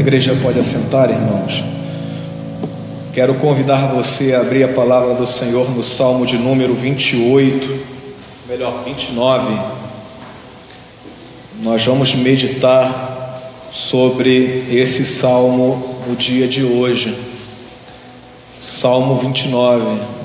igreja pode assentar, irmãos. Quero convidar você a abrir a palavra do Senhor no Salmo de número 29. Nós vamos meditar sobre esse salmo no dia de hoje. Salmo 29.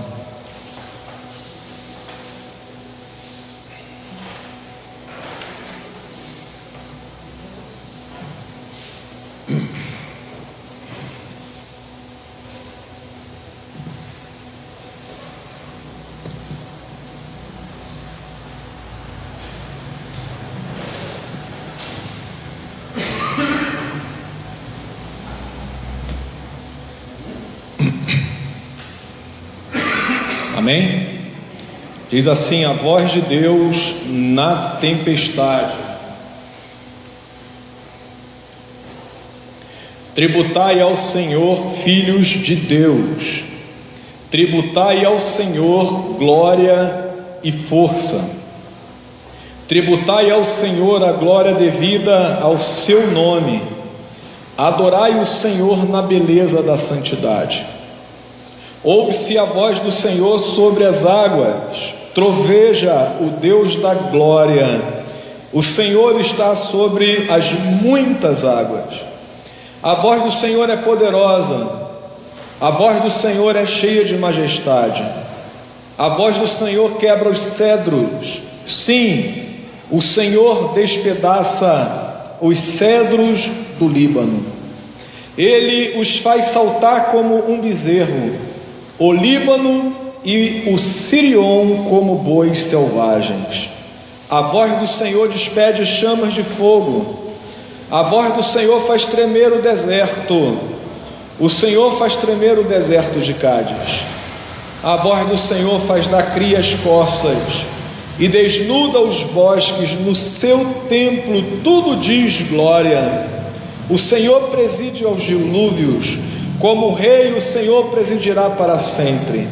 Amém? Diz assim a voz de Deus na tempestade: tributai ao Senhor, filhos de Deus, tributai ao Senhor glória e força, tributai ao Senhor a glória devida ao seu nome, adorai o Senhor na beleza da santidade. Ouve-se a voz do Senhor sobre as águas, troveja o Deus da glória, o Senhor está sobre as muitas águas. A voz do Senhor é poderosa, a voz do Senhor é cheia de majestade, a voz do Senhor quebra os cedros, sim, o Senhor despedaça os cedros do Líbano, Ele os faz saltar como um bezerro, o Líbano e o Sirion como bois selvagens. A voz do Senhor despede chamas de fogo, a voz do Senhor faz tremer o deserto, o Senhor faz tremer o deserto de Cádiz. A voz do Senhor faz dar cria as corças e desnuda os bosques. No seu templo tudo diz glória. O Senhor preside aos dilúvios, como rei o Senhor presidirá para sempre.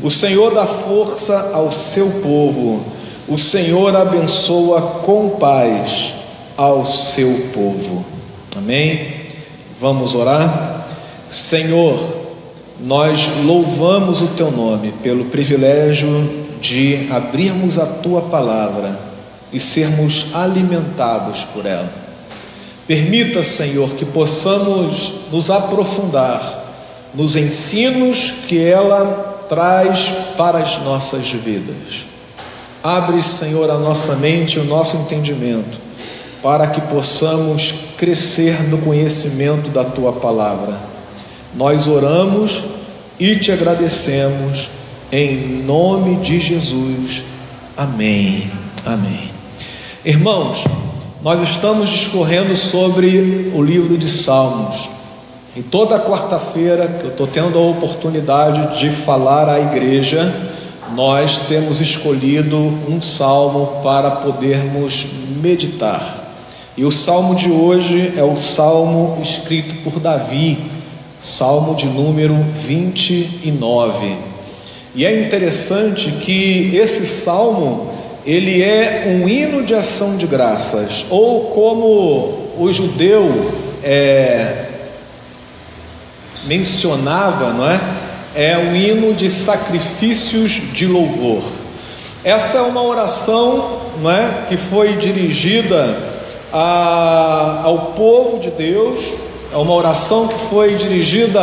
O Senhor dá força ao seu povo, o Senhor abençoa com paz ao seu povo. Amém? Vamos orar? Senhor, nós louvamos o teu nome pelo privilégio de abrirmos a tua palavra e sermos alimentados por ela. Permita, Senhor, que possamos nos aprofundar nos ensinos que ela traz para as nossas vidas. Abre, Senhor, a nossa mente e o nosso entendimento, para que possamos crescer no conhecimento da tua palavra. Nós oramos e te agradecemos, em nome de Jesus. Amém. Amém. Irmãos, nós estamos discorrendo sobre o livro de Salmos, e toda quarta-feira que eu estou tendo a oportunidade de falar à igreja, nós temos escolhido um salmo para podermos meditar, e o salmo de hoje é o salmo escrito por Davi, salmo de número 29, e é interessante que esse salmo ele é um hino de ação de graças, ou como o judeu mencionava, não é? É um hino de sacrifícios de louvor. Essa é uma oração, não é? Que foi dirigida ao povo de Deus, é uma oração que foi dirigida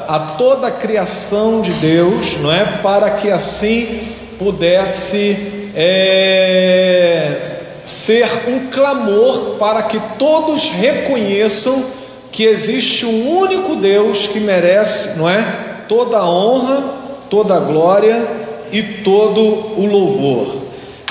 a toda a criação de Deus, não é? Para que assim pudesse ser um clamor para que todos reconheçam que existe um único Deus que merece, não é? Toda a honra, toda a glória e todo o louvor.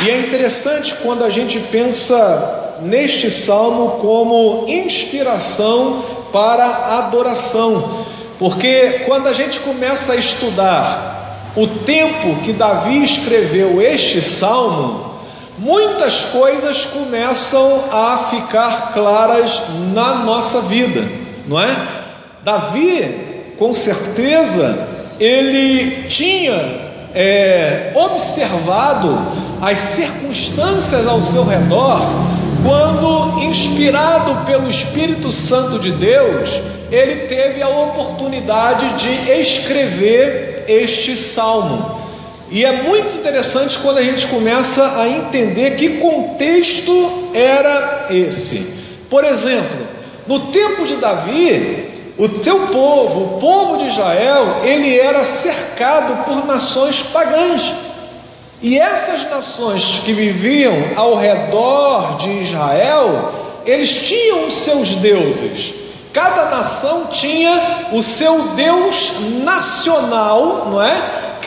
E é interessante quando a gente pensa neste salmo como inspiração para a adoração, porque quando a gente começa a estudar o tempo que Davi escreveu este salmo, muitas coisas começam a ficar claras na nossa vida, não é? Davi, com certeza, ele tinha observado as circunstâncias ao seu redor quando, inspirado pelo Espírito Santo de Deus, ele teve a oportunidade de escrever este salmo. E é muito interessante quando a gente começa a entender que contexto era esse. Por exemplo, no tempo de Davi, o seu povo, o povo de Israel, ele era cercado por nações pagãs. E essas nações que viviam ao redor de Israel, eles tinham os seus deuses. Cada nação tinha o seu Deus nacional, não é?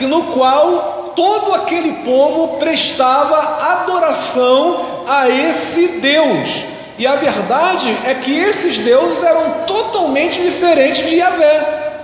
No qual todo aquele povo prestava adoração a esse Deus. E a verdade é que esses deuses eram totalmente diferentes de Yahvé,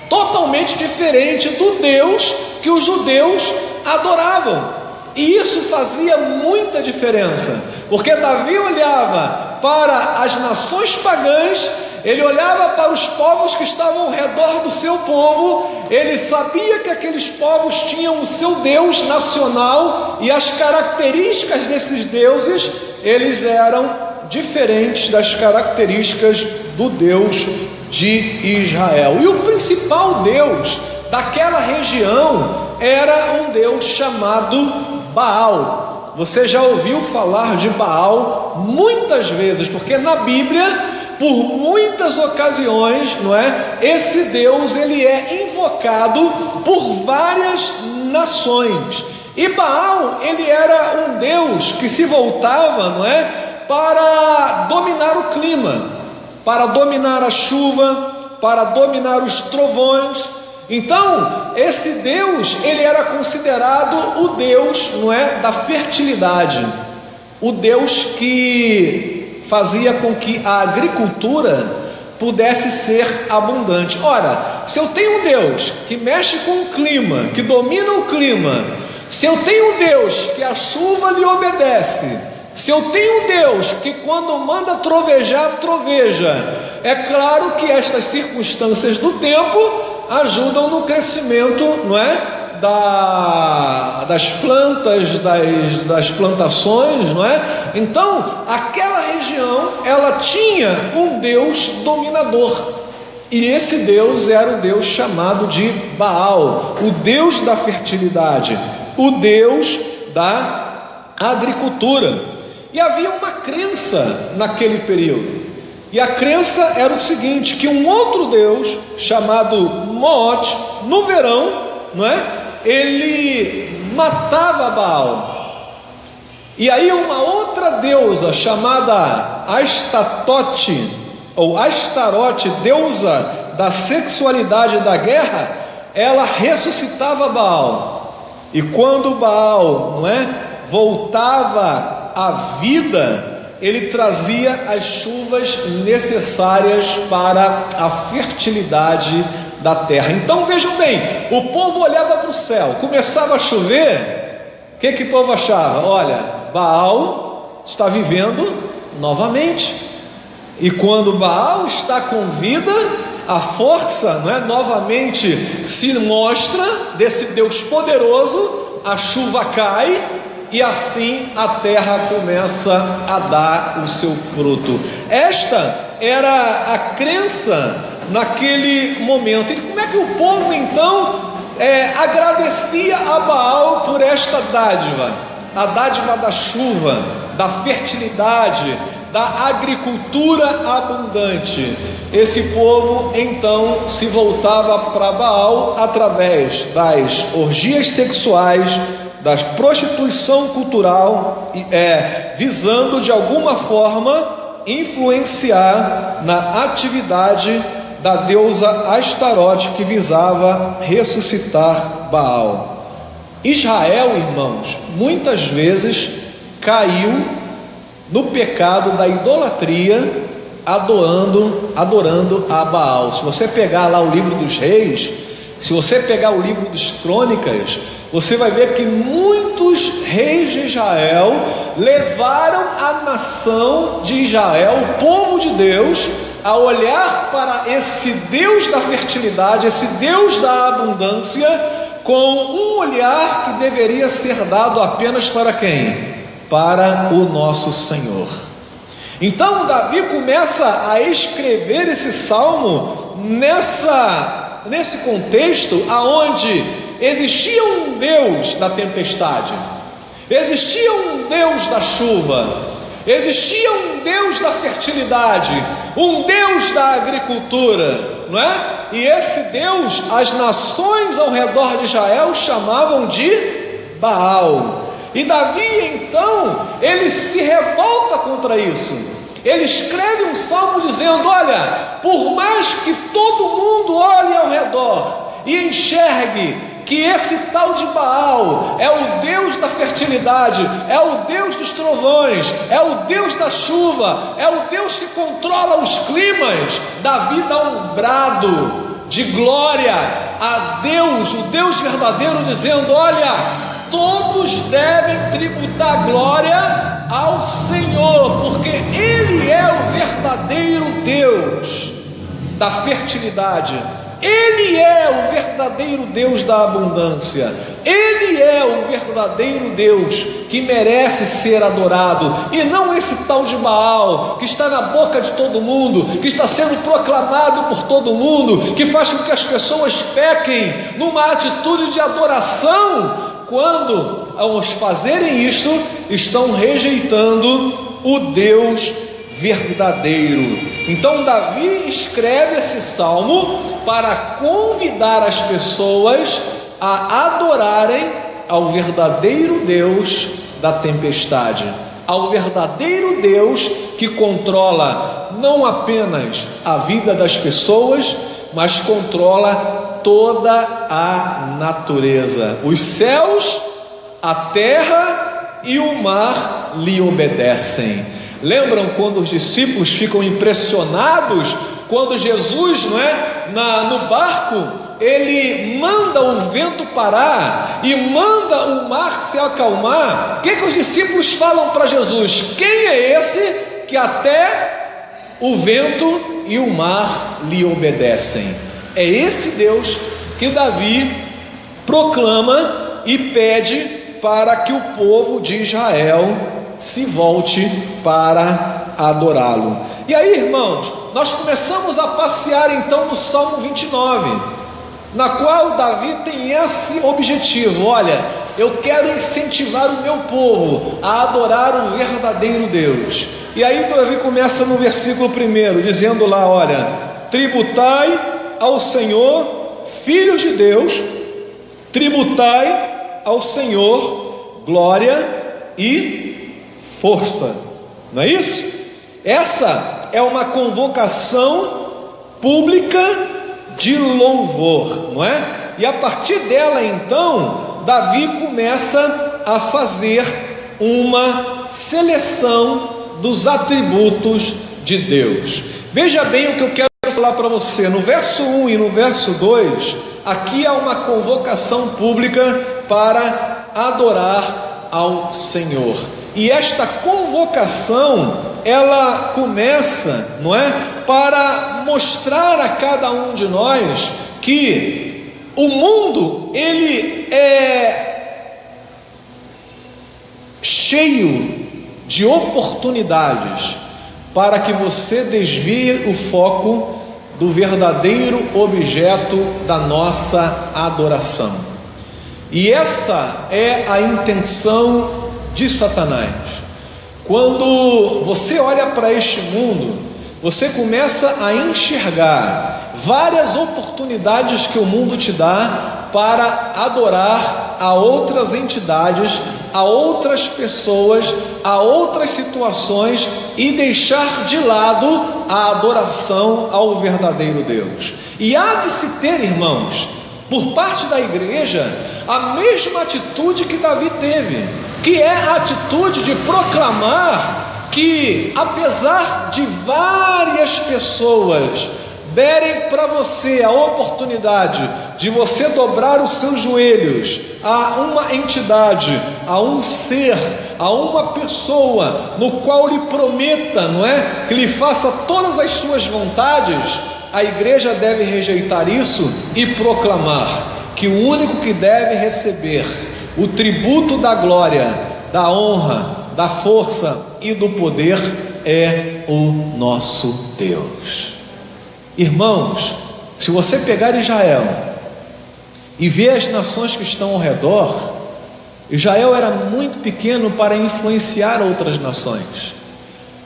totalmente diferente do Deus que os judeus adoravam. E isso fazia muita diferença, porque Davi olhava para as nações pagãs, ele olhava para os povos que estavam ao redor do seu povo, ele sabia que aqueles povos tinham o seu Deus nacional, e as características desses deuses, eles eram diferentes das características do Deus de Israel. E o principal Deus daquela região era um Deus chamado Baal. Você já ouviu falar de Baal muitas vezes, porque na Bíblia, por muitas ocasiões, não é? Esse Deus, ele é invocado por várias nações. E Baal, ele era um Deus que se voltava, não é? Para dominar o clima, para dominar a chuva, para dominar os trovões. Então, esse Deus, ele era considerado o Deus, não é, da fertilidade, o Deus que fazia com que a agricultura pudesse ser abundante. Ora, se eu tenho um Deus que mexe com o clima, que domina o clima, se eu tenho um Deus que a chuva lhe obedece, se eu tenho um Deus que quando manda trovejar, troveja, é claro que estas circunstâncias do tempo ajudam no crescimento, não é? Das plantas, das plantações, não é? Então, aquela região, ela tinha um Deus dominador, e esse Deus era o Deus chamado de Baal, o Deus da fertilidade, o Deus da agricultura. E havia uma crença naquele período, e a crença era o seguinte, que um outro Deus chamado Moot, no verão, não é? Ele matava Baal. E aí uma outra deusa chamada Astatote, ou Astarote, deusa da sexualidade e da guerra, ela ressuscitava Baal. E quando Baal, não é, voltava à vida, ele trazia as chuvas necessárias para a fertilidade da terra. Então vejam bem, o povo olhava para o céu, começava a chover, o que o povo achava? Olha, Baal está vivendo novamente, e quando Baal está com vida, a força, não é, novamente se mostra desse Deus poderoso, a chuva cai, e assim a terra começa a dar o seu fruto. Esta era a crença naquele momento. E como é que o povo então agradecia a Baal por esta dádiva? A dádiva da chuva, da fertilidade, da agricultura abundante. Esse povo então se voltava para Baal através das orgias sexuais, da prostituição cultural, visando de alguma forma influenciar na atividade da deusa Astarote, que visava ressuscitar Baal. Israel, irmãos, muitas vezes caiu no pecado da idolatria, adorando a Baal. Se você pegar lá o livro dos reis, se você pegar o livro das crônicas, você vai ver que muitos reis de Israel levaram a nação de Israel, o povo de Deus, a olhar para esse Deus da fertilidade, esse Deus da abundância, com um olhar que deveria ser dado apenas para quem? Para o nosso Senhor. Então Davi começa a escrever esse salmo nesse contexto aonde existia um Deus da tempestade, existia um Deus da chuva, existia um Deus da fertilidade, um Deus da agricultura, não é? E esse Deus, as nações ao redor de Israel chamavam de Baal. E Davi, então, ele se revolta contra isso. Ele escreve um salmo dizendo: olha, por mais que todo mundo olhe ao redor e enxergue que esse tal de Baal é o Deus da fertilidade, é o Deus dos trovões, é o Deus da chuva, é o Deus que controla os climas, Davi dá um brado de glória a Deus, o Deus verdadeiro, dizendo: olha, todos devem tributar glória ao Senhor, porque Ele é o verdadeiro Deus da fertilidade, Ele é o verdadeiro Deus da abundância, Ele é o verdadeiro Deus que merece ser adorado, e não esse tal de Baal, que está na boca de todo mundo, que está sendo proclamado por todo mundo, que faz com que as pessoas pequem numa atitude de adoração. Quando ao fazerem isto, estão rejeitando o Deus verdadeiro. Então Davi escreve esse salmo para convidar as pessoas a adorarem ao verdadeiro Deus da tempestade, ao verdadeiro Deus que controla não apenas a vida das pessoas, mas controla toda a natureza. Os céus, a terra e o mar lhe obedecem. Lembram quando os discípulos ficam impressionados quando Jesus, não é, no barco, ele manda o vento parar e manda o mar se acalmar? O que os discípulos falam para Jesus? Quem é esse que até o vento e o mar lhe obedecem? É esse Deus que Davi proclama e pede para que o povo de Israel se volte para adorá-lo. E aí, irmãos, nós começamos a passear então no Salmo 29, na qual Davi tem esse objetivo: olha, eu quero incentivar o meu povo a adorar o verdadeiro Deus. E aí Davi começa no versículo 1, dizendo lá: olha, tributai ao Senhor, filhos de Deus, tributai ao Senhor glória e força. Não é isso? Essa é uma convocação pública de louvor, não é? E a partir dela, então, Davi começa a fazer uma seleção dos atributos de Deus. Veja bem o que eu quero falar para você. No verso 1 e no verso 2, aqui há uma convocação pública para adorar ao Senhor. E esta convocação, ela começa, não é, para mostrar a cada um de nós que o mundo, ele é cheio de oportunidades para que você desvie o foco do verdadeiro objeto da nossa adoração. E essa é a intenção de Satanás. Quando você olha para este mundo, você começa a enxergar várias oportunidades que o mundo te dá para adorar a outras entidades, a outras pessoas, a outras situações, e deixar de lado a adoração ao verdadeiro Deus. E há de se ter, irmãos, por parte da igreja, a mesma atitude que Davi teve, que é a atitude de proclamar que, apesar de várias pessoas derem para você a oportunidade de você dobrar os seus joelhos a uma entidade, a um ser, a uma pessoa, no qual lhe prometa, não é, que lhe faça todas as suas vontades, a igreja deve rejeitar isso e proclamar que o único que deve receber o tributo da glória, da honra, da força e do poder é o nosso Deus. Irmãos, se você pegar Israel e ver as nações que estão ao redor, Israel era muito pequeno para influenciar outras nações.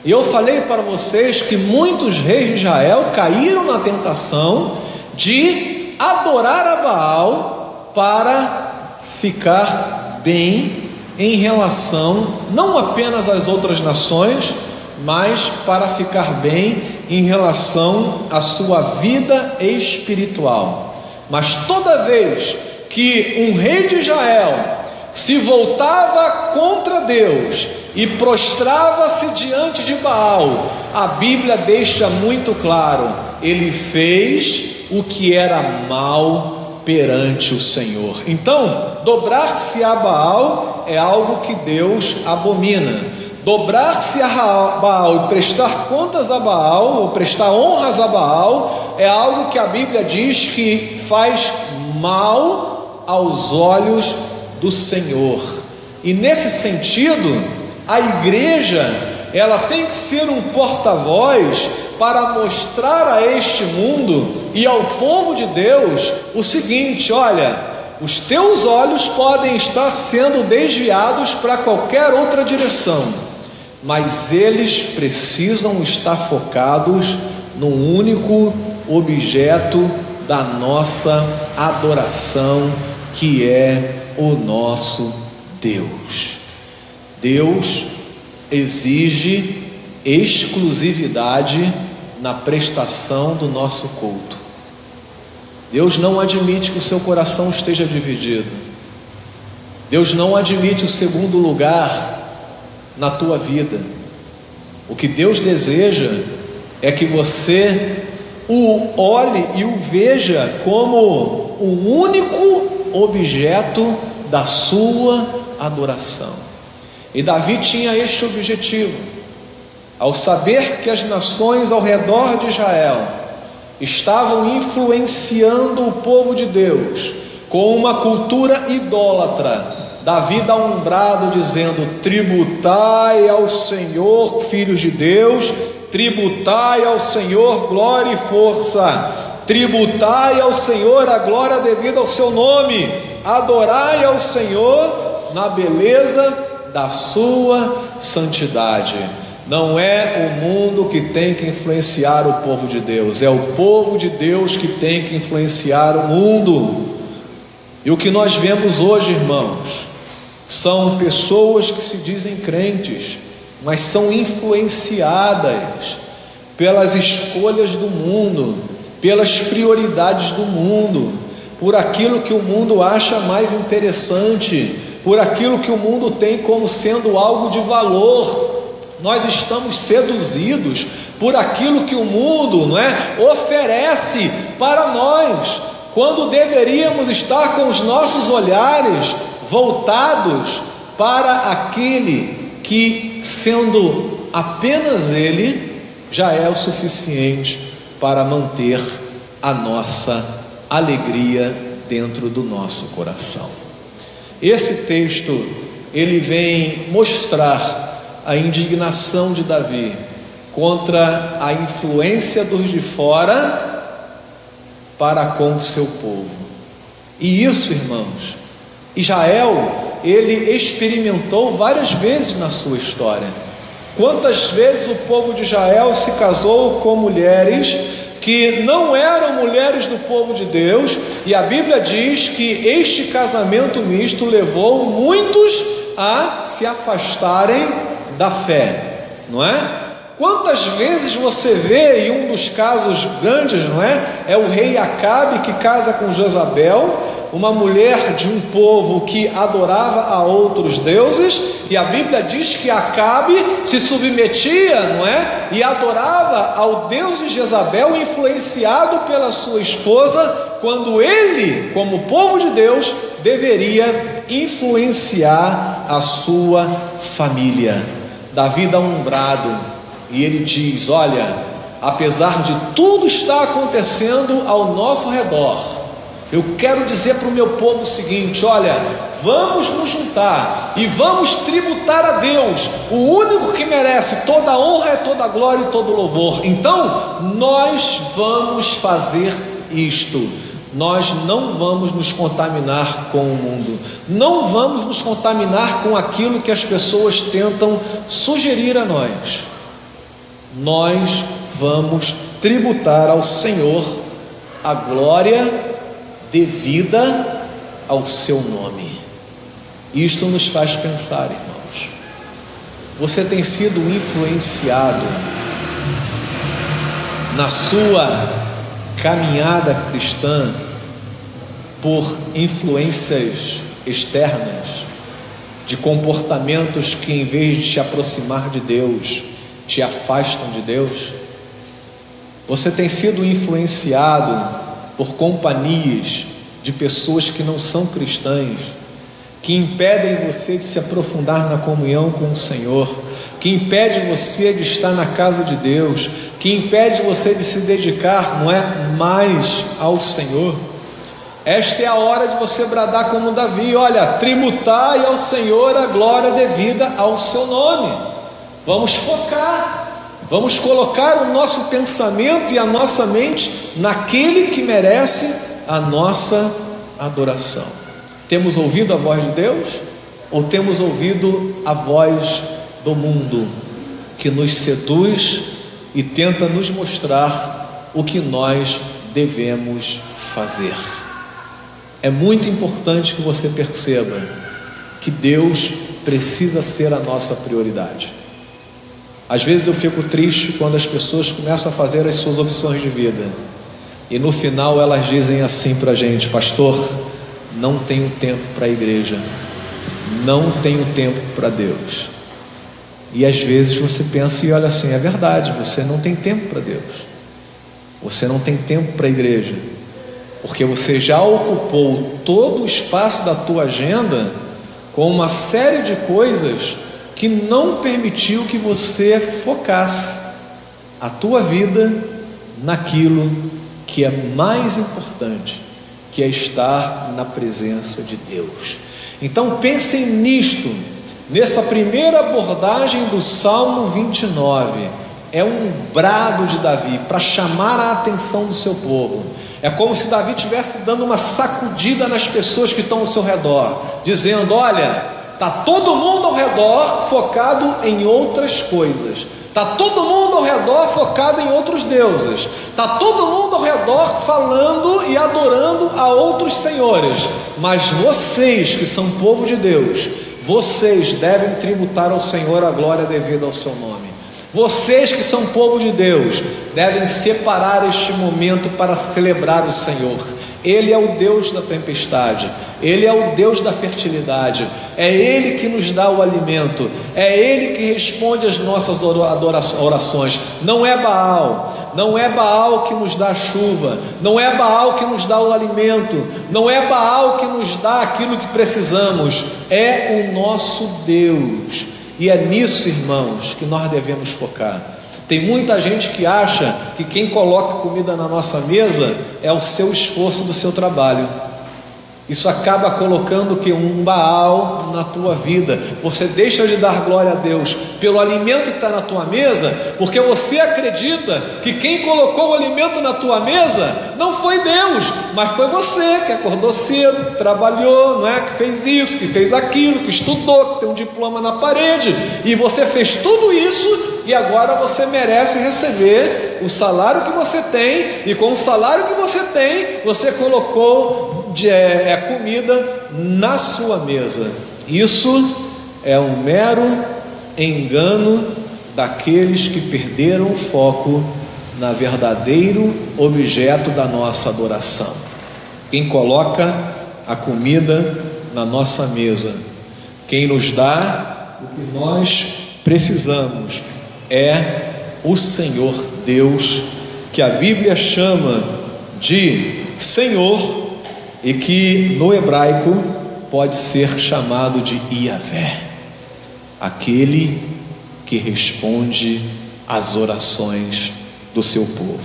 E eu falei para vocês que muitos reis de Israel caíram na tentação de adorar a Baal para ficar bem em relação não apenas às outras nações, mas para ficar bem em relação à sua vida espiritual. Mas toda vez que um rei de Israel se voltava contra Deus e prostrava-se diante de Baal, a Bíblia deixa muito claro: ele fez o que era mal perante o Senhor. Então, dobrar-se a Baal é algo que Deus abomina. Dobrar-se a Baal e prestar contas a Baal, ou prestar honras a Baal, é algo que a Bíblia diz que faz mal aos olhos do Senhor. E nesse sentido, a igreja, ela tem que ser um porta-voz para mostrar a este mundo e ao povo de Deus o seguinte: olha, os teus olhos podem estar sendo desviados para qualquer outra direção, mas eles precisam estar focados no único objeto da nossa adoração, que é o nosso Deus. Deus exige exclusividade na prestação do nosso culto. Deus não admite que o seu coração esteja dividido. Deus não admite o segundo lugar na tua vida. O que Deus deseja é que você o olhe e o veja como o único objeto da sua adoração. E Davi tinha este objetivo. Ao saber que as nações ao redor de Israel estavam influenciando o povo de Deus com uma cultura idólatra, Davi dá um brado dizendo: tributai ao Senhor, filhos de Deus, tributai ao Senhor glória e força, tributai ao Senhor a glória devida ao seu nome, adorai ao Senhor na beleza da sua santidade. Não é o mundo que tem que influenciar o povo de Deus, é o povo de Deus que tem que influenciar o mundo. E o que nós vemos hoje, irmãos, são pessoas que se dizem crentes, mas são influenciadas pelas escolhas do mundo, pelas prioridades do mundo, por aquilo que o mundo acha mais interessante, por aquilo que o mundo tem como sendo algo de valor. Nós estamos seduzidos por aquilo que o mundo, oferece para nós, quando deveríamos estar com os nossos olhares voltados para aquele que, sendo apenas Ele, já é o suficiente para manter a nossa alegria dentro do nosso coração. Esse texto, ele vem mostrar a indignação de Davi contra a influência dos de fora para com o seu povo. E isso, irmãos, Israel, ele experimentou várias vezes na sua história. Quantas vezes o povo de Israel se casou com mulheres que não eram mulheres do povo de Deus, e a Bíblia diz que este casamento misto levou muitos a se afastarem da fé, não é? Quantas vezes você vê, e um dos casos grandes, não é? É o rei Acabe que casa com Jezabel, uma mulher de um povo que adorava a outros deuses, e a Bíblia diz que Acabe se submetia, não é? E adorava ao Deus de Jezabel, influenciado pela sua esposa, quando ele, como povo de Deus, deveria influenciar a sua família. Davi dá um brado e ele diz: olha, apesar de tudo estar acontecendo ao nosso redor, Eu quero dizer para o meu povo o seguinte: olha, vamos nos juntar e vamos tributar a Deus, o único que merece toda a honra, toda a glória e todo o louvor. Então nós vamos fazer isto. Nós não vamos nos contaminar com o mundo, não vamos nos contaminar com aquilo que as pessoas tentam sugerir a nós. Nós vamos tributar ao Senhor a glória devida ao seu nome. Isto nos faz pensar, irmãos. Você tem sido influenciado na sua caminhada cristã por influências externas, de comportamentos que, em vez de te aproximar de Deus, te afastam de Deus? Você tem sido influenciado por companhias de pessoas que não são cristãs, que impedem você de se aprofundar na comunhão com o Senhor, que impede você de estar na casa de Deus, que impede você de se dedicar, não é, mais ao Senhor? Esta é a hora de você bradar como Davi: olha, tributai ao Senhor a glória devida ao seu nome. Vamos focar, vamos colocar o nosso pensamento e a nossa mente naquele que merece a nossa adoração. Temos ouvido a voz de Deus ou temos ouvido a voz do mundo, que nos seduz e tenta nos mostrar o que nós devemos fazer? É muito importante que você perceba que Deus precisa ser a nossa prioridade. Às vezes eu fico triste quando as pessoas começam a fazer as suas opções de vida e no final elas dizem assim para a gente: pastor, não tenho tempo para a igreja, não tenho tempo para Deus. E às vezes você pensa e olha assim: é verdade, você não tem tempo para Deus, você não tem tempo para a igreja, porque você já ocupou todo o espaço da tua agenda com uma série de coisas que não permitiu que você focasse a tua vida naquilo que é mais importante, que é estar na presença de Deus. Então pensem nisto, nessa primeira abordagem do Salmo 29. É um brado de Davi para chamar a atenção do seu povo. É como se Davi estivesse dando uma sacudida nas pessoas que estão ao seu redor, dizendo: olha, está todo mundo ao redor focado em outras coisas, está todo mundo ao redor focado em outros deuses, está todo mundo ao redor falando e adorando a outros senhores, mas vocês que são povo de Deus, vocês devem tributar ao Senhor a glória devida ao seu nome. Vocês que são povo de Deus devem separar este momento para celebrar o Senhor. Ele é o Deus da tempestade, Ele é o Deus da fertilidade, é Ele que nos dá o alimento, é Ele que responde às nossas orações. Não é Baal, não é Baal que nos dá a chuva, não é Baal que nos dá o alimento, não é Baal que nos dá aquilo que precisamos, é o nosso Deus. E é nisso, irmãos, que nós devemos focar. Tem muita gente que acha que quem coloca comida na nossa mesa é o seu esforço do seu trabalho. Isso acaba colocando que um Baal na tua vida. Você deixa de dar glória a Deus pelo alimento que está na tua mesa, porque você acredita que quem colocou o alimento na tua mesa não foi Deus, mas foi você que acordou cedo, que trabalhou, não é? Que fez isso, que fez aquilo, que estudou, que tem um diploma na parede, e você fez tudo isso e agora você merece receber o salário que você tem, e com o salário que você tem, você colocou comida na sua mesa. Isso é um mero engano daqueles que perderam o foco na verdadeiro objeto da nossa adoração. Quem coloca a comida na nossa mesa, quem nos dá o que nós precisamos, é o Senhor Deus, que a Bíblia chama de Senhor, e que no hebraico pode ser chamado de Iavé, aquele que responde às orações do seu povo.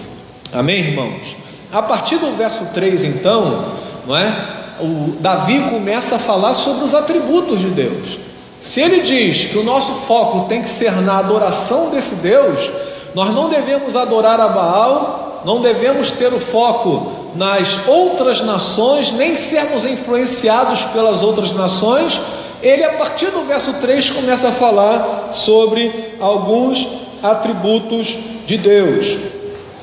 Amém, irmãos? A partir do verso 3, então, não é? O Davi começa a falar sobre os atributos de Deus. Se ele diz que o nosso foco tem que ser na adoração desse Deus, nós não devemos adorar a Baal, não devemos ter o foco nas outras nações, nem sermos influenciados pelas outras nações. Ele, a partir do verso 3, começa a falar sobre alguns atributos de Deus.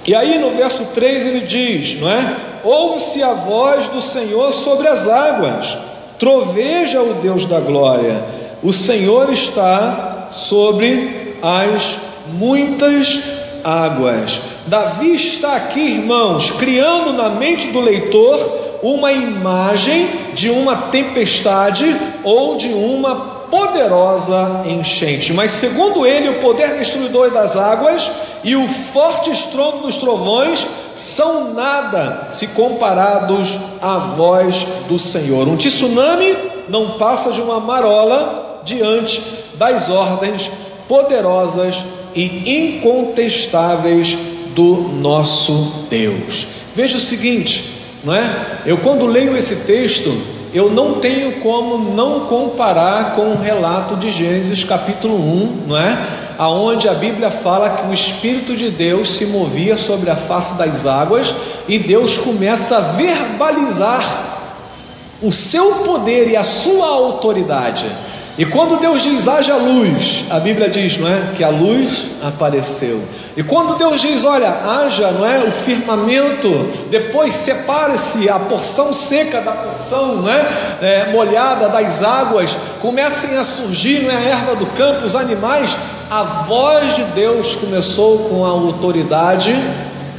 E aí no verso 3 ele diz, não é? Ouve-se a voz do Senhor sobre as águas, troveja o Deus da glória, o Senhor está sobre as muitas águas. Davi está aqui, irmãos, criando na mente do leitor uma imagem de uma tempestade ou de uma poderosa enchente, mas segundo ele, o poder destruidor das águas e o forte estrondo dos trovões são nada se comparados à voz do Senhor. Um tsunami não passa de uma marola diante das ordens poderosas e incontestáveis do nosso Deus. Veja o seguinte, não é? Eu, quando leio esse texto, eu não tenho como não comparar com o relato de Gênesis capítulo 1, não é? Aonde a Bíblia fala que o Espírito de Deus se movia sobre a face das águas e Deus começa a verbalizar o seu poder e a sua autoridade. E quando Deus diz haja luz, a Bíblia diz, não é, que a luz apareceu. E quando Deus diz, olha, haja, não é, o firmamento, depois separe-se a porção seca da porção, não é, molhada das águas, comecem a surgir, não é, a erva do campo, os animais. A voz de Deus começou com a autoridade,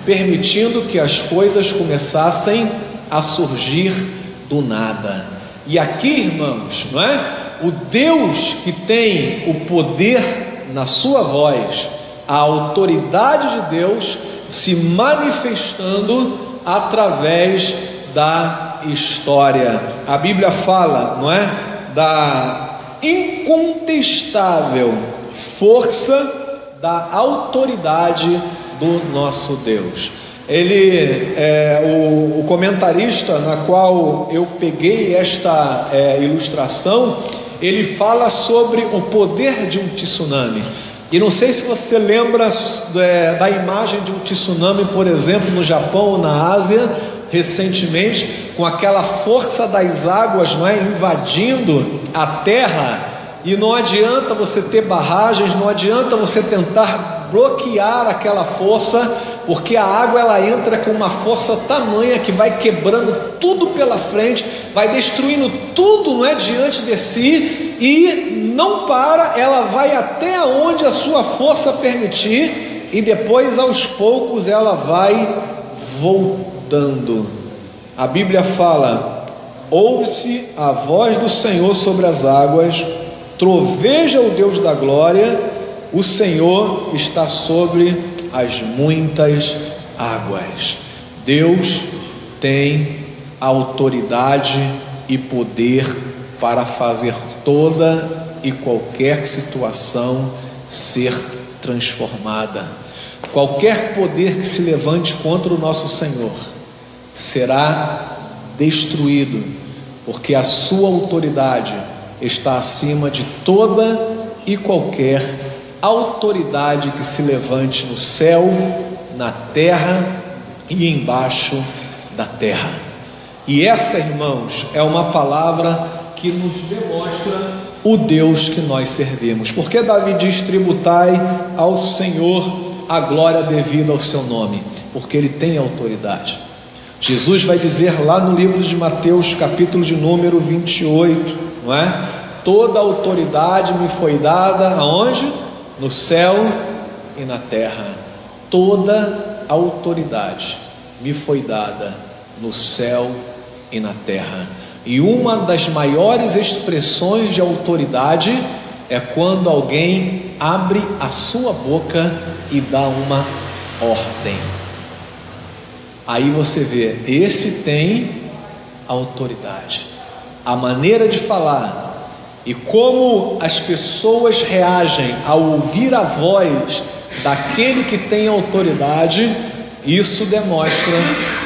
permitindo que as coisas começassem a surgir do nada. E aqui, irmãos, não é? O Deus que tem o poder na sua voz, a autoridade de Deus se manifestando através da história. A Bíblia fala, não é? Da incontestável força da autoridade do nosso Deus. Ele o comentarista na qual eu peguei esta ilustração, ele fala sobre o poder de um tsunami. E não sei se você lembra da imagem de um tsunami, por exemplo, no Japão ou na Ásia, recentemente, com aquela força das águas, não é, invadindo a terra. E não adianta você ter barragens, não adianta você tentar bloquear aquela força, porque a água ela entra com uma força tamanha que vai quebrando tudo pela frente, vai destruindo tudo, não é, diante de si, e não para, ela vai até onde a sua força permitir, e depois aos poucos ela vai voltando. A Bíblia fala: ouve-se a voz do Senhor sobre as águas, troveja o Deus da glória, o Senhor está sobre as muitas águas. Deus tem autoridade e poder para fazer toda e qualquer situação ser transformada. Qualquer poder que se levante contra o nosso Senhor será destruído, porque a sua autoridade está acima de toda e qualquer autoridade que se levante no céu, na terra e embaixo da terra. E essa, irmãos, é uma palavra que nos demonstra o Deus que nós servimos. Porque Davi diz: tributai ao Senhor a glória devida ao seu nome, porque Ele tem autoridade. Jesus vai dizer lá no livro de Mateus, capítulo de número 28, não é? Toda autoridade me foi dada, aonde? No céu e na terra. Toda autoridade me foi dada no céu e na terra. E uma das maiores expressões de autoridade é quando alguém abre a sua boca e dá uma ordem. Aí você vê, esse tem autoridade. A maneira de falar e como as pessoas reagem ao ouvir a voz daquele que tem autoridade isso demonstra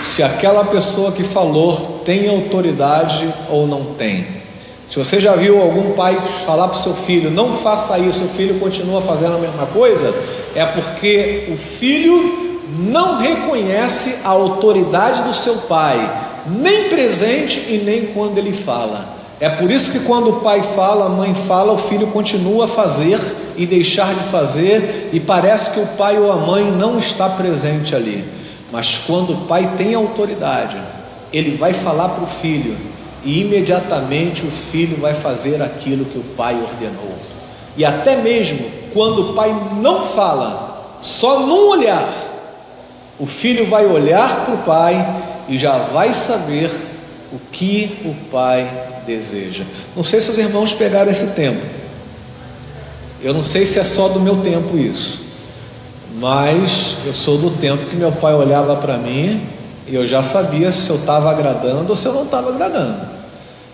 se aquela pessoa que falou tem autoridade ou não tem. Se você já viu algum pai falar para o seu filho, não faça isso, o filho continua fazendo a mesma coisa, é porque o filho não reconhece a autoridade do seu pai, nem presente e nem quando ele fala. É por isso que quando o pai fala, a mãe fala, o filho continua a fazer e deixar de fazer, e parece que o pai ou a mãe não está presente ali. Mas quando o pai tem autoridade, ele vai falar para o filho, e imediatamente o filho vai fazer aquilo que o pai ordenou. E até mesmo quando o pai não fala, só num olhar, o filho vai olhar para o pai e já vai saber o que o pai deseja. Não sei se os irmãos pegaram esse tempo. Eu não sei se é só do meu tempo isso, mas eu sou do tempo que meu pai olhava para mim e eu já sabia se eu estava agradando ou se eu não estava agradando.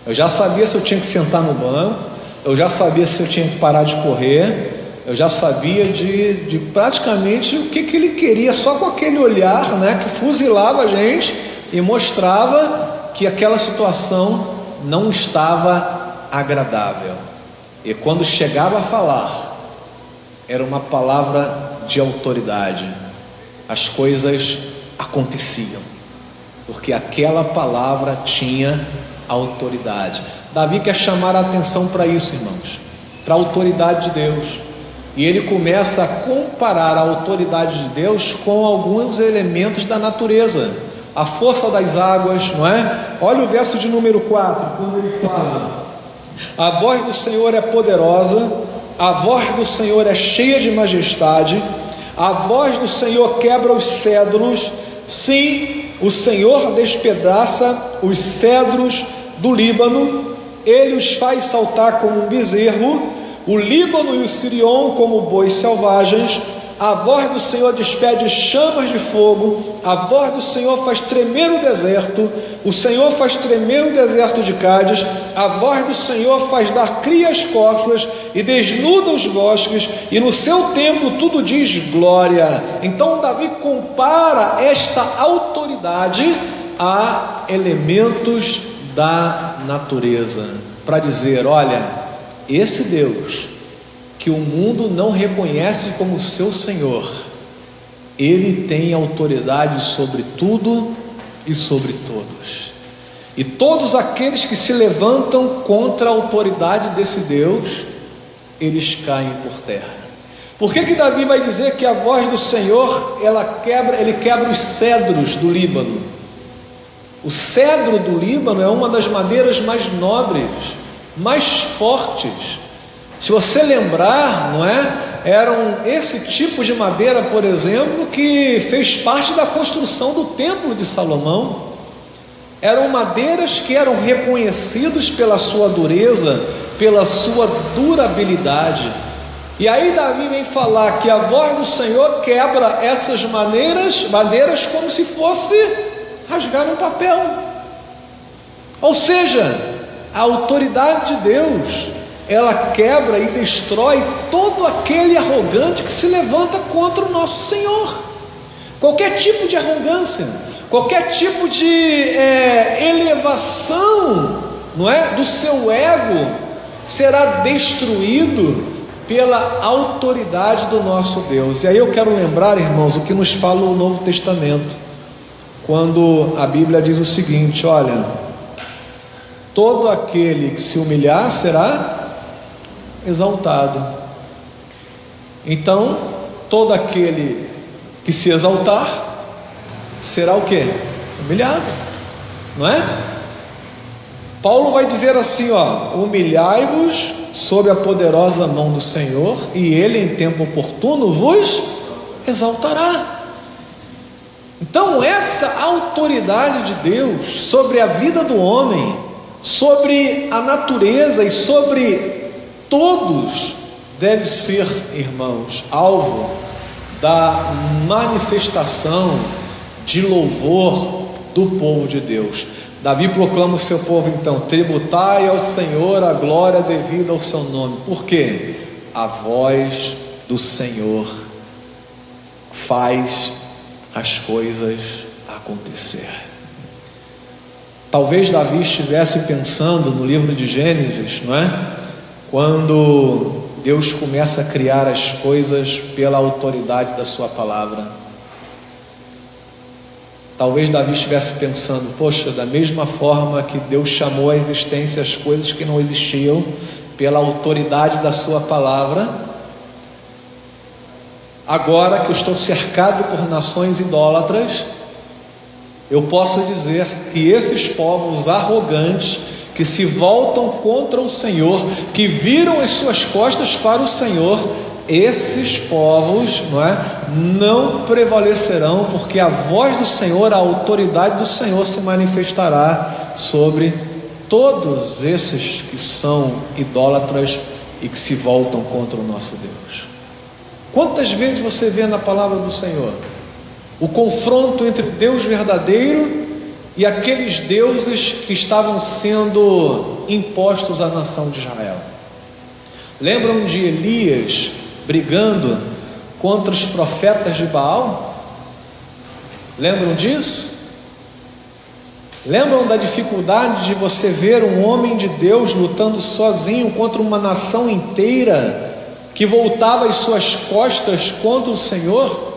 Eu já sabia se eu tinha que sentar no banco, eu já sabia se eu tinha que parar de correr, eu já sabia de praticamente o que ele queria, só com aquele olhar, né, que fuzilava a gente e mostrava que aquela situação não estava agradável. E quando chegava a falar, era uma palavra de autoridade, as coisas aconteciam, porque aquela palavra tinha autoridade. Davi quer chamar a atenção para isso, irmãos, para a autoridade de Deus, e ele começa a comparar a autoridade de Deus com alguns elementos da natureza, a força das águas, não é? Olha o verso de número 4, quando ele fala: a voz do Senhor é poderosa, a voz do Senhor é cheia de majestade, a voz do Senhor quebra os cedros, sim, o Senhor despedaça os cedros do Líbano, ele os faz saltar como um bezerro, o Líbano e o Sirion como bois selvagens. A voz do Senhor despede chamas de fogo, a voz do Senhor faz tremer o deserto, o Senhor faz tremer o deserto de Cádiz, a voz do Senhor faz dar crias corças e desnuda os bosques, e no seu templo tudo diz glória. Então Davi compara esta autoridade a elementos da natureza, para dizer: olha, esse Deus que o mundo não reconhece como seu Senhor, ele tem autoridade sobre tudo e sobre todos, e todos aqueles que se levantam contra a autoridade desse Deus, eles caem por terra. Por que Davi vai dizer que a voz do Senhor, ele quebra os cedros do Líbano? O cedro do Líbano é uma das madeiras mais nobres, mais fortes. Se você lembrar, não é? Eram esse tipo de madeira, por exemplo, que fez parte da construção do templo de Salomão. Eram madeiras que eram reconhecidos pela sua dureza, pela sua durabilidade. E aí Davi vem falar que a voz do Senhor quebra essas madeiras como se fosse rasgar um papel. Ou seja, a autoridade de Deus, ela quebra e destrói todo aquele arrogante que se levanta contra o nosso Senhor. Qualquer tipo de arrogância, qualquer tipo de elevação, não é, do seu ego, será destruído pela autoridade do nosso Deus. E aí eu quero lembrar, irmãos, o que nos fala o Novo Testamento, quando a Bíblia diz o seguinte: olha, todo aquele que se humilhar será exaltado. Então, todo aquele que se exaltar será o quê? Humilhado, não é? Paulo vai dizer assim, ó: humilhai-vos sob a poderosa mão do Senhor, e ele em tempo oportuno vos exaltará. Então essa autoridade de Deus sobre a vida do homem, sobre a natureza e sobre todos, deve ser, irmãos, alvo da manifestação de louvor do povo de Deus. Davi proclama o seu povo então: tributai ao Senhor a glória devida ao seu nome. Por quê? A voz do Senhor faz as coisas acontecer. Talvez Davi estivesse pensando no livro de Gênesis, não é? Quando Deus começa a criar as coisas pela autoridade da sua palavra. Talvez Davi estivesse pensando: poxa, da mesma forma que Deus chamou à existência as coisas que não existiam pela autoridade da sua palavra, agora que eu estou cercado por nações idólatras, eu posso dizer que esses povos arrogantes, que se voltam contra o Senhor, que viram as suas costas para o Senhor, esses povos, não prevalecerão, porque a voz do Senhor, a autoridade do Senhor se manifestará sobre todos esses que são idólatras e que se voltam contra o nosso Deus. Quantas vezes você vê na palavra do Senhor o confronto entre Deus verdadeiro e aqueles deuses que estavam sendo impostos à nação de Israel? Lembram de Elias brigando contra os profetas de Baal? Lembram disso? Lembram da dificuldade de você ver um homem de Deus lutando sozinho contra uma nação inteira que voltava as suas costas contra o Senhor?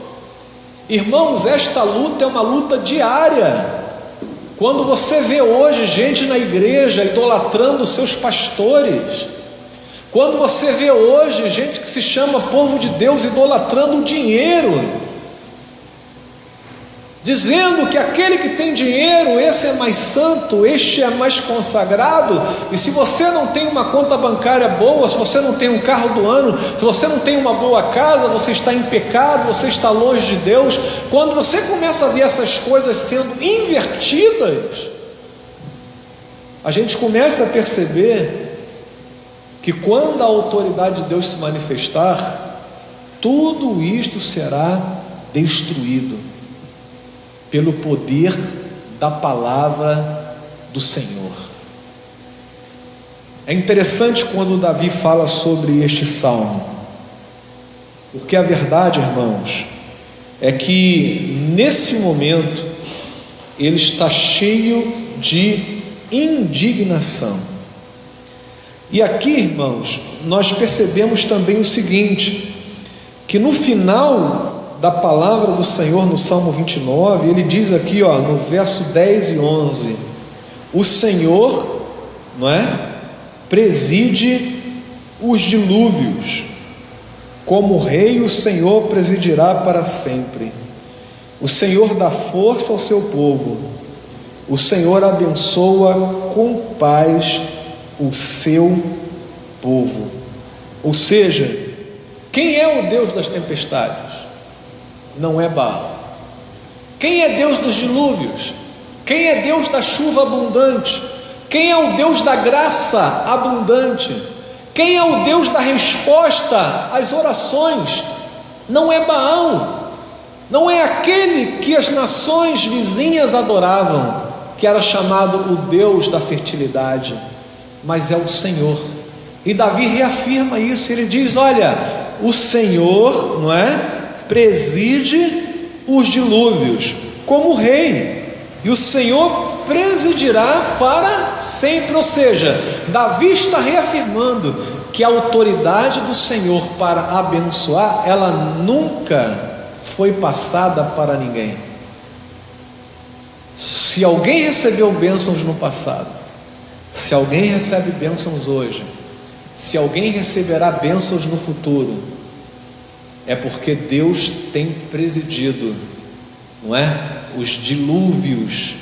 Irmãos, esta luta é uma luta diária. Quando você vê hoje gente na igreja idolatrando seus pastores, quando você vê hoje gente que se chama povo de Deus idolatrando o dinheiro, dizendo que aquele que tem dinheiro, esse é mais santo, este é mais consagrado, e se você não tem uma conta bancária boa, se você não tem um carro do ano, se você não tem uma boa casa, você está em pecado, você está longe de Deus. Quando você começa a ver essas coisas sendo invertidas, a gente começa a perceber que quando a autoridade de Deus se manifestar, tudo isto será destruído pelo poder da palavra do Senhor. É interessante quando Davi fala sobre este salmo, porque a verdade, irmãos, é que nesse momento ele está cheio de indignação. E aqui, irmãos, nós percebemos também o seguinte, que no final da palavra do Senhor no Salmo 29, ele diz aqui, no verso 10 e 11, o Senhor, preside os dilúvios, como rei o Senhor presidirá para sempre. O Senhor dá força ao seu povo, o Senhor abençoa com paz o seu povo. Ou seja, quem é o Deus das tempestades? Não é Baal. Quem é Deus dos dilúvios? Quem é Deus da chuva abundante? Quem é o Deus da graça abundante? Quem é o Deus da resposta às orações? Não é Baal. Não é aquele que as nações vizinhas adoravam, que era chamado o Deus da fertilidade, mas é o Senhor. E Davi reafirma isso, ele diz: olha, o Senhor, preside os dilúvios como rei, e o Senhor presidirá para sempre. Ou seja, Davi está reafirmando que a autoridade do Senhor para abençoar, ela nunca foi passada para ninguém. Se alguém recebeu bênçãos no passado, se alguém recebe bênçãos hoje, se alguém receberá bênçãos no futuro, é porque Deus tem presidido, os dilúvios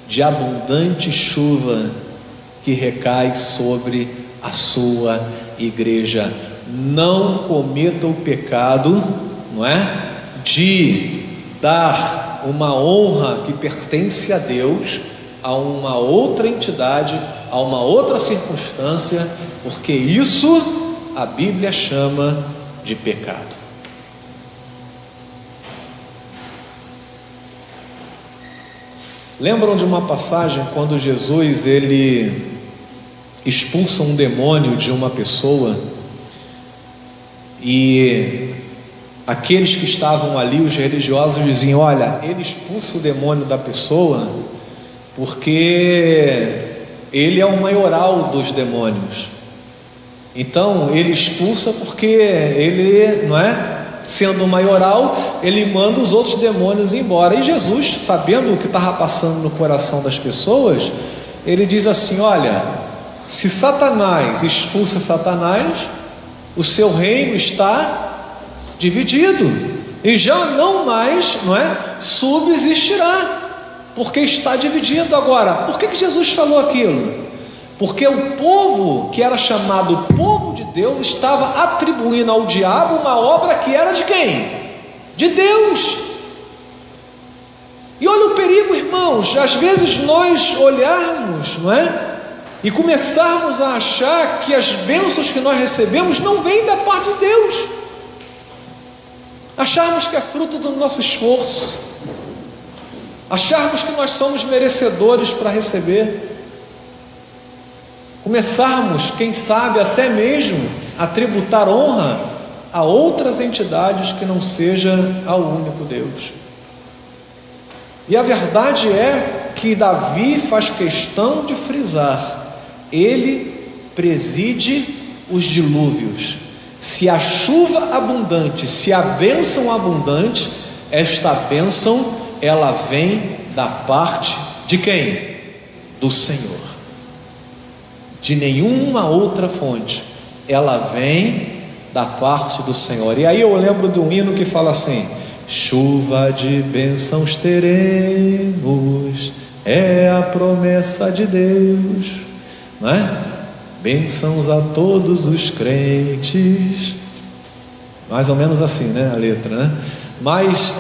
de abundante chuva que recai sobre a sua igreja. Não cometa o pecado, de dar uma honra que pertence a Deus a uma outra entidade, a uma outra circunstância, porque isso a Bíblia chama de pecado. Lembram de uma passagem quando Jesus ele expulsa um demônio de uma pessoa, e aqueles que estavam ali, os religiosos, diziam: olha, ele expulsa o demônio da pessoa porque ele é o maioral dos demônios. Então ele expulsa porque ele, não é? Sendo o maioral, ele manda os outros demônios embora. E Jesus, sabendo o que estava passando no coração das pessoas, ele diz assim: olha, se Satanás expulsa Satanás, o seu reino está dividido e já não mais, não é, subsistirá, porque está dividido. Agora, por que Jesus falou aquilo? Porque o povo que era chamado povo de Deus estava atribuindo ao diabo uma obra que era de quem? De Deus. E olha o perigo, irmãos, às vezes nós olharmos, não é? E começarmos a achar que as bênçãos que nós recebemos não vêm da parte de Deus. Acharmos que é fruto do nosso esforço. Acharmos que nós somos merecedores para receber. Começarmos, quem sabe, até mesmo a tributar honra a outras entidades que não seja ao único Deus. E a verdade é que Davi faz questão de frisar: ele preside os dilúvios. Se a chuva abundante, se a bênção abundante, esta bênção, ela vem da parte de quem? Do Senhor. De nenhuma outra fonte, ela vem da parte do Senhor. E aí eu lembro de um hino que fala assim: chuva de bênçãos teremos, é a promessa de Deus, não é? Bênçãos a todos os crentes, mais ou menos assim, né, a letra, né? Mas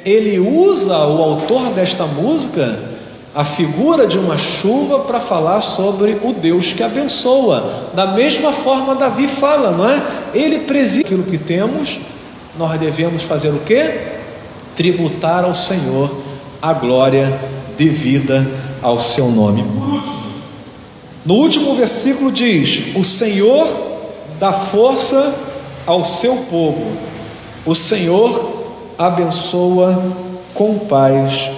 ele usa, o autor desta música, a figura de uma chuva para falar sobre o Deus que abençoa. Da mesma forma Davi fala, não é? Ele preside aquilo que temos. Nós devemos fazer o quê? Tributar ao Senhor a glória devida ao seu nome. No último versículo diz: o Senhor dá força ao seu povo, o Senhor abençoa com paz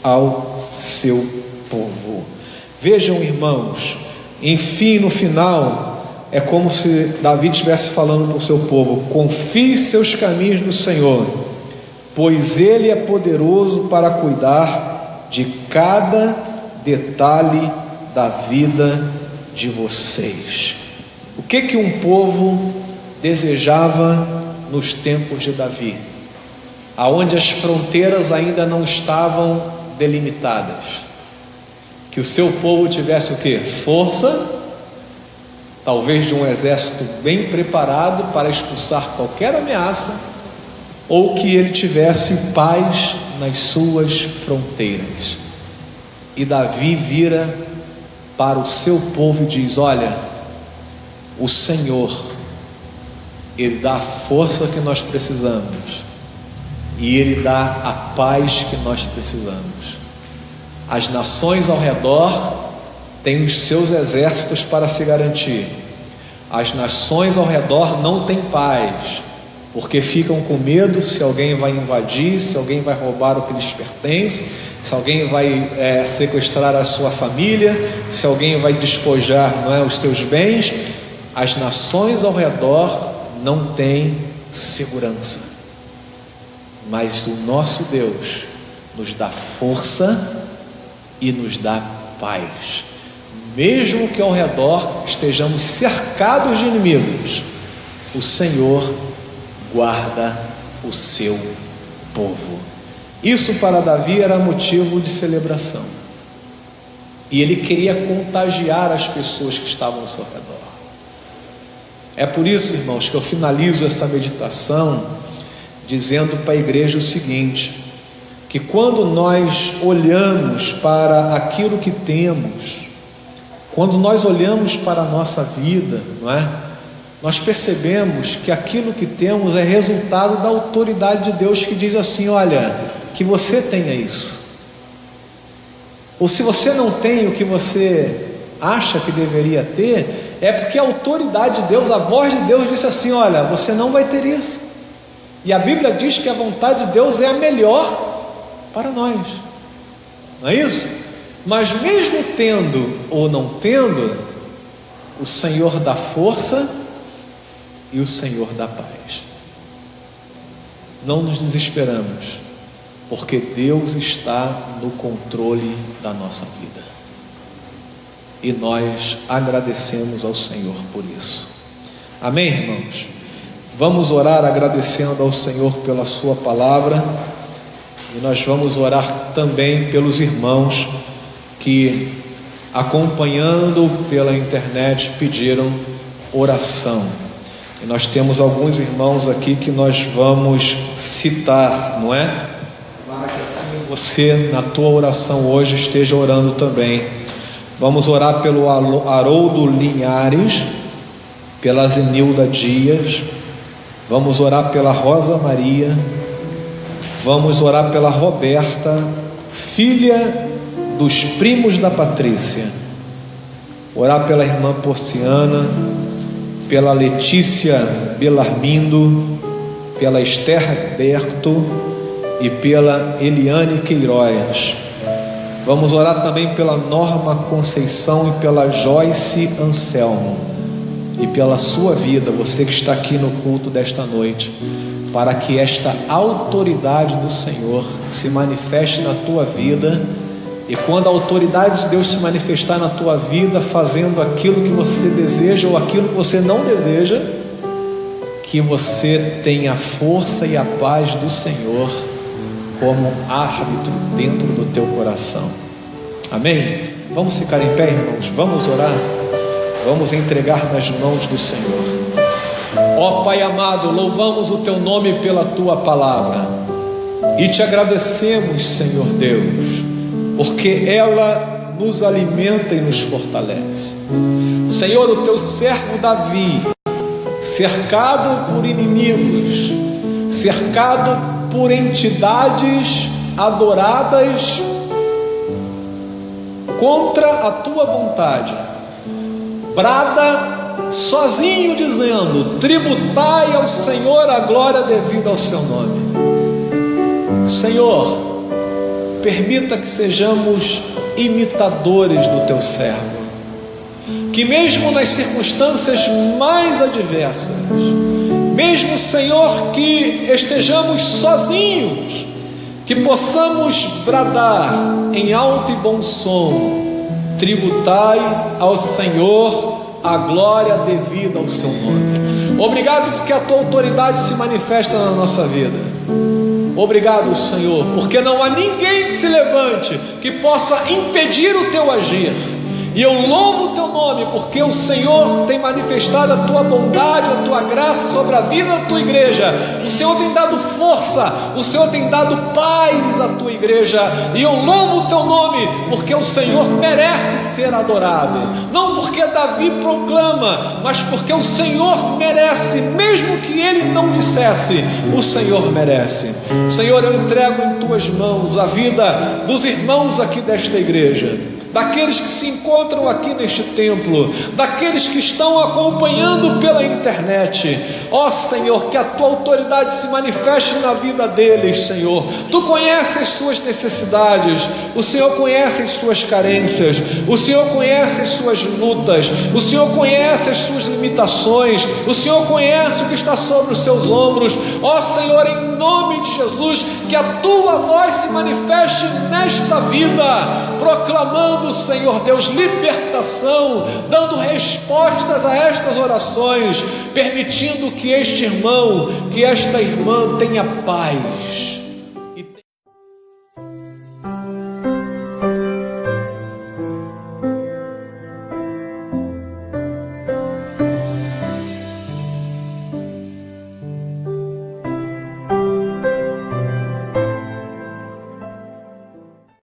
ao seu povo. Vejam, irmãos, enfim, no final é como se Davi estivesse falando para o seu povo: confie seus caminhos no Senhor, pois Ele é poderoso para cuidar de cada detalhe da vida de vocês. O que um povo desejava nos tempos de Davi, aonde as fronteiras ainda não estavam delimitadas? Que o seu povo tivesse o quê? Força, talvez de um exército bem preparado para expulsar qualquer ameaça, ou que ele tivesse paz nas suas fronteiras. E Davi vira para o seu povo e diz: olha, o Senhor, Ele dá a força que nós precisamos, e Ele dá a paz que nós precisamos. As nações ao redor têm os seus exércitos para se garantir. As nações ao redor não têm paz, porque ficam com medo se alguém vai invadir, se alguém vai roubar o que lhes pertence, se alguém vai sequestrar a sua família, se alguém vai despojar, não é, os seus bens. As nações ao redor não têm segurança, mas o nosso Deus nos dá força e nos dá paz. Mesmo que ao redor estejamos cercados de inimigos, o Senhor guarda o seu povo. Isso para Davi era motivo de celebração, e ele queria contagiar as pessoas que estavam ao seu redor. É por isso, irmãos, que eu finalizo essa meditação dizendo para a igreja o seguinte: que quando nós olhamos para aquilo que temos, quando nós olhamos para a nossa vida, não é? Nós percebemos que aquilo que temos é resultado da autoridade de Deus, que diz assim: olha, que você tenha isso. Ou se você não tem o que você acha que deveria ter, é porque a autoridade de Deus, a voz de Deus disse assim: olha, você não vai ter isso. E a Bíblia diz que a vontade de Deus é a melhor para nós, não é isso? Mas mesmo tendo ou não tendo, o Senhor dá força e o Senhor dá paz. Não nos desesperamos, porque Deus está no controle da nossa vida, e nós agradecemos ao Senhor por isso. Amém, irmãos? Vamos orar agradecendo ao Senhor pela sua palavra, e nós vamos orar também pelos irmãos que, acompanhando pela internet, pediram oração. E nós temos alguns irmãos aqui que nós vamos citar, não é? Para que assim você, na tua oração hoje, esteja orando também. Vamos orar pelo Haroldo Linhares, pela Zenilda Dias, vamos orar pela Rosa Maria, vamos orar pela Roberta, filha dos primos da Patrícia, orar pela irmã Porciana, pela Letícia Belarmindo, pela Esther Berto e pela Eliane Queiroz. Vamos orar também pela Norma Conceição e pela Joyce Anselmo, e pela sua vida, você que está aqui no culto desta noite, para que esta autoridade do Senhor se manifeste na tua vida. E quando a autoridade de Deus se manifestar na tua vida, fazendo aquilo que você deseja ou aquilo que você não deseja, que você tenha a força e a paz do Senhor como árbitro dentro do teu coração. Amém? Vamos ficar em pé, irmãos, vamos orar, vamos entregar nas mãos do Senhor. Ó Pai amado, louvamos o teu nome pela tua palavra e te agradecemos, Senhor Deus, porque ela nos alimenta e nos fortalece. Senhor, o teu servo Davi, cercado por inimigos, cercado por entidades adoradas contra a tua vontade, brada sozinho dizendo: tributai ao Senhor a glória devida ao seu nome. Senhor, permita que sejamos imitadores do teu servo, que mesmo nas circunstâncias mais adversas, mesmo, Senhor, que estejamos sozinhos, que possamos bradar em alto e bom som: tributai ao Senhor a glória devida ao seu nome. Obrigado porque a tua autoridade se manifesta na nossa vida. Obrigado, Senhor, porque não há ninguém que se levante que possa impedir o teu agir. E eu louvo o teu nome, porque o Senhor tem manifestado a tua bondade, a tua graça sobre a vida da tua igreja. O Senhor tem dado força, o Senhor tem dado paz à tua igreja. E eu louvo o teu nome, porque o Senhor merece ser adorado. Não porque Davi proclama, mas porque o Senhor merece, mesmo que ele não dissesse, o Senhor merece. Senhor, eu entrego em tuas mãos a vida dos irmãos aqui desta igreja, daqueles que se encontram aqui neste templo, daqueles que estão acompanhando pela internet. Ó Senhor, que a tua autoridade se manifeste na vida deles, Senhor. Tu conheces as suas necessidades, o Senhor conhece as suas carências, o Senhor conhece as suas lutas, o Senhor conhece as suas limitações, o Senhor conhece o que está sobre os seus ombros. Ó Senhor, em nome de Jesus, que a tua voz se manifeste nesta vida, proclamando, Senhor Deus, libertação, dando respostas a estas orações, permitindo que este irmão, que esta irmã tenha paz,